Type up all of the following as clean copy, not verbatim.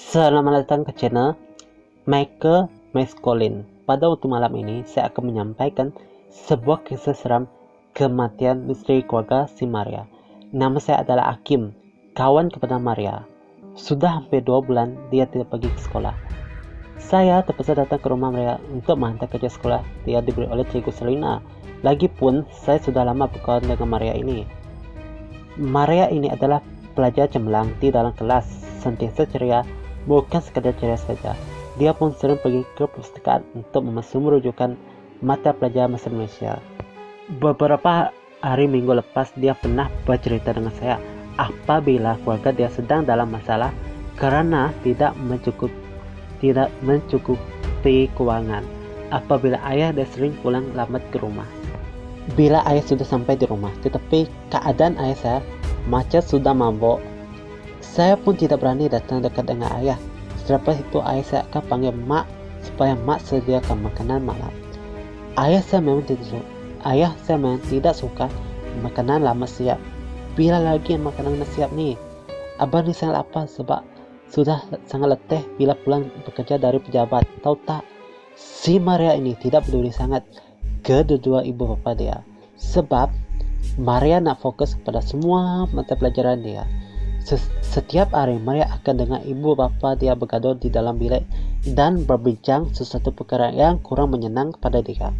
Selamat datang ke channel Michael Meskolin. Pada waktu malam ini, saya akan menyampaikan sebuah kisah seram kematian misteri keluarga si Maria. Nama saya adalah Hakim, kawan kepada Maria. Sudah hampir 2 bulan dia tidak pergi ke sekolah. Saya terpaksa datang ke rumah Maria untuk menghantar kerja sekolah dia diberi oleh Cikgu Selina. Lagipun, saya sudah lama berkawan dengan Maria ini. Maria ini adalah pelajar cemerlang di dalam kelas, sentiasa ceria. Bukan sekadar ceria saja, dia pun sering pergi ke perpustakaan untuk memasuk rujukan mata pelajaran bahasa Indonesia. Beberapa hari minggu lepas dia pernah bercerita dengan saya apabila keluarga dia sedang dalam masalah karena tidak mencukupi keuangan. Apabila ayah dia sering pulang lambat ke rumah. Bila ayah sudah sampai di rumah, tetapi keadaan ayah saya macam sudah mabuk, saya pun tidak berani datang dekat dengan ayah. Selepas itu ayah saya akan panggil mak supaya mak sediakan makanan malam. Ayah saya memang tidak suka makanan lama siap. Bila lagi makanan siap nih, abang ni sangat lapar sebab sudah sangat letih bila pulang bekerja dari pejabat. Tahu tak, si Maria ini tidak peduli sangat kedua ibu bapa dia, sebab Maria nak fokus pada semua mata pelajaran dia. Setiap hari Maria akan dengan ibu bapa dia bergaduh di dalam bilik dan berbincang sesuatu perkara yang kurang menyenang pada dia.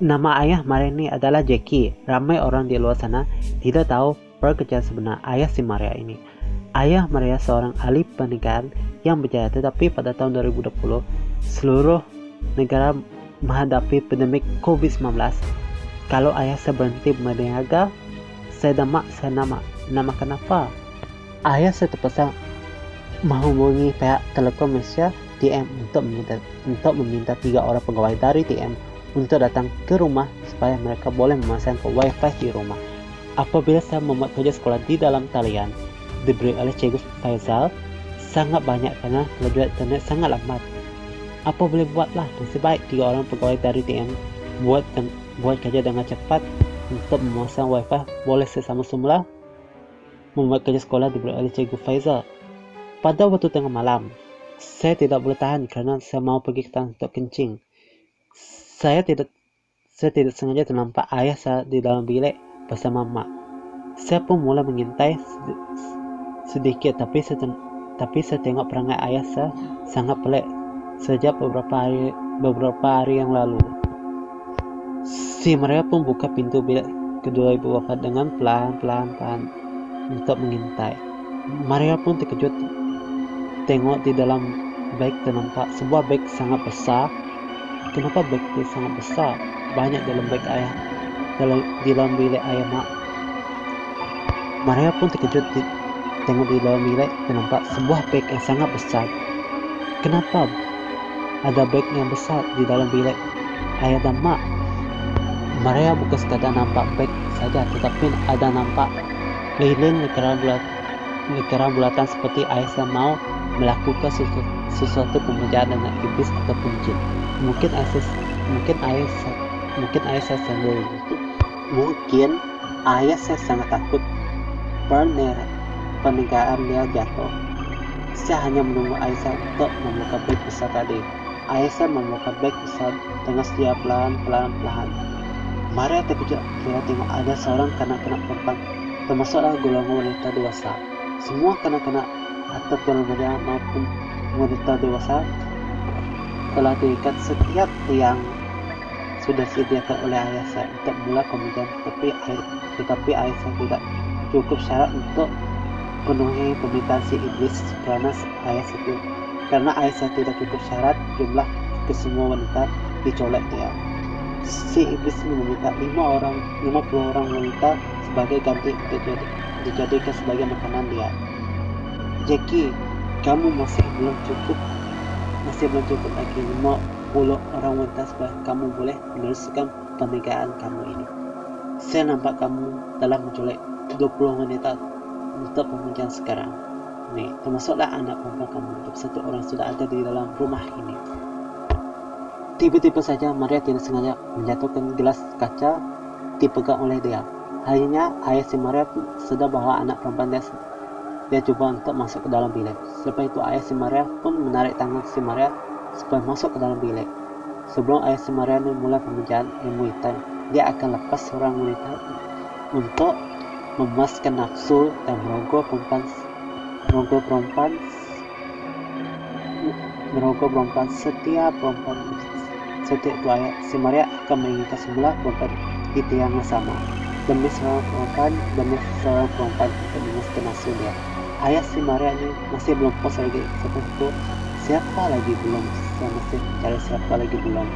Nama ayah Maria ini adalah Jackie. Ramai orang di luar sana tidak tahu pekerjaan sebenar ayah si Maria ini. Ayah Maria seorang ahli pernikahan yang berjaya, tetapi pada tahun 2020 seluruh negara menghadapi pandemik COVID-19. Kalau ayah saya berhenti berniaga, saya namakan apa? Ayah saya terpaksa menghubungi pihak Telekom Malaysia TM untuk meminta 3 orang pegawai dari TM untuk datang ke rumah supaya mereka boleh memasang wifi di rumah. Apabila saya membuat kerja sekolah di dalam talian diberi oleh Cikgu Faizal sangat banyak karena kelajuan internet sangat lambat. Apa boleh buatlah, nasib baik 3 orang pegawai dari TM buat kerja dengan cepat untuk memasang wifi. Boleh sesama semula membuat kerja sekolah diberi oleh Cikgu Faizal. Pada waktu tengah malam, saya tidak boleh tahan kerana saya mau pergi ke taman untuk kencing. Saya tidak sengaja ternampak ayah saya di dalam bilik bersama mak. Saya pun mula mengintai sedikit, tapi saya tengok perangai ayah saya sangat pelik sejak beberapa hari yang lalu. Si Maria pun buka pintu bilik kedua ibu bapa dengan pelan-pelan untuk mengintai. Maria pun terkejut tengok di dalam beg ternampak sebuah beg sangat besar. Kenapa beg itu sangat besar? Banyak dalam beg ayah, di dalam bilik ayah mak. Maria pun terkejut tengok di dalam bilik ternampak sebuah beg yang sangat besar. Kenapa ada beg yang besar di dalam bilik ayah dan mak? Maria bukan sekadar nampak beg saja, tetapi ada nampak lilin lingkaran bulatan seperti ayah saya mau melakukan sesuatu pekerjaan dengan iblis ataupun jin. Mungkin ayah saya sendiri. Mungkin ayah saya sangat takut pernikahan dia jatuh. Saya hanya menunggu ayah saya untuk membuka beg besar tadi. Ayah saya membuka beg besar dengan sedia pelan-pelan. Maria terkejut bila tengok ada seorang kanak-kanak perempuan, termasuklah golongan wanita dewasa. Semua kanak-kanak ataupun remaja maupun wanita dewasa telah diikat setiap tiang sudah disediakan oleh ayah saya untuk mula kemudian, tetapi ayah saya tidak cukup syarat untuk penuhi permintaan si iblis karena ayah saya tidak cukup syarat jumlah ke semua wanita dicolek dia. Si iblis ini meminta 50 orang wanita sebagai ganti untuk dijadikan sebagai makanan dia. Jackie, kamu masih belum cukup lagi 50 orang wanita supaya kamu boleh meneruskan pernikahan kamu ini. Saya nampak kamu telah menculik 20 wanita untuk pemujaan sekarang. Nih, termasuklah anak perempuan kamu. 21 orang sudah ada di dalam rumah ini. Tiba-tiba saja Maria tidak sengaja menjatuhkan gelas kaca dipegang oleh dia. Akhirnya ayah si Maria sedar bahawa anak perempuan dia Dia coba untuk masuk ke dalam bilik. Setelah itu ayah si Maria pun menarik tangan si Maria supaya masuk ke dalam bilik. Sebelum ayah si Maria memulai pemujaan ilmu hitam, dia akan lepas seorang wanita untuk memuaskan nafsu dan merogoh perempuan setiap itu ayah si Maria akan menginginkan semula perempuan di tiang yang sama demi seorang perempuan untuk memuaskan nafsu dia. Ayah si Maria ini masih belum puas lagi seperti itu. Siapa lagi belum? Saya masih mencari siapa lagi belum.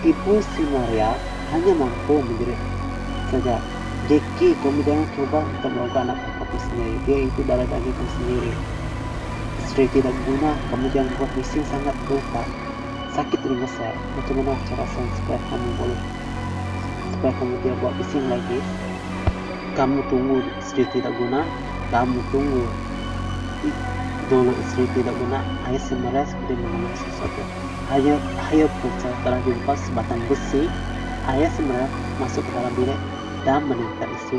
Ibu si Maria hanya mampu menjerit saja, Jackie, kamu jangan coba untuk melakukan anak kamu sendiri. Dia itu darah daging kamu sendiri. Istri tidak guna, kamu jangan buat bising sangat lupa. Sakit telinga saya. Bagaimana cara saya supaya kamu tidak buat bising lagi? Kamu tunggu, istri tidak guna. Kamu tunggu. Dulu istri tidak guna. Ayah si Maria seperti mengenal sesuatu. Ayo percaya telah dibuka sebatang besi. Ayah si Maria masuk ke dalam bilik dan menikah istri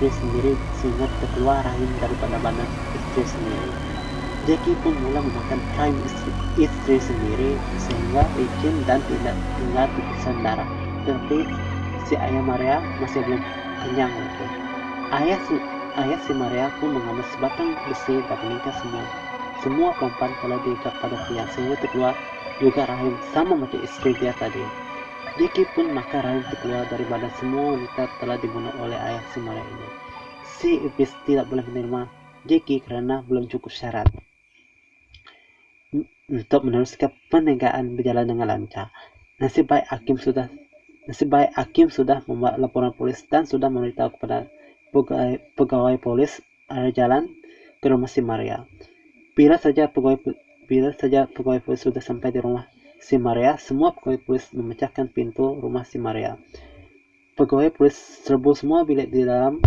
sendiri sehingga keluar rahim daripada badan istri sendiri. Jackie pun mulai memakan rahim istri sendiri sehingga licin dan tidak tinggal tetesan darah. Tetapi si ayah Maria masih belum kenyang lagi. Ayah si Maria pun mengambil sebatang besi dan meningkat semua perempuan telah diikat pada tiang sehingga keluar juga rahim sama macam istri dia tadi. Jackie pun makan rahim keluar dari badan semua wanita telah dibunuh oleh ayah si Maria ini. Si iblis tidak boleh menerima Jackie karena belum cukup syarat untuk meneruskan penegakan berjalan dengan lancar. Nasib baik hakim sudah membuat laporan polis dan sudah memberitahu kepada pegawai polis arah jalan ke rumah si Maria. Bila saja pegawai polis sudah sampai di rumah si Maria, semua pegawai polis memecahkan pintu rumah si Maria. Pegawai polis serbu semua bilik di dalam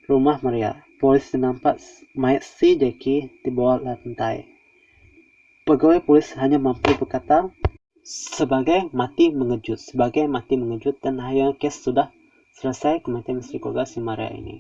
rumah Maria. Polis nampak mayat si Jackie di bawah lantai. Pegawai polis hanya mampu berkata sebagai mati mengejut dan akhirnya kes sudah selesai kematian istri keluarga si Maria ini.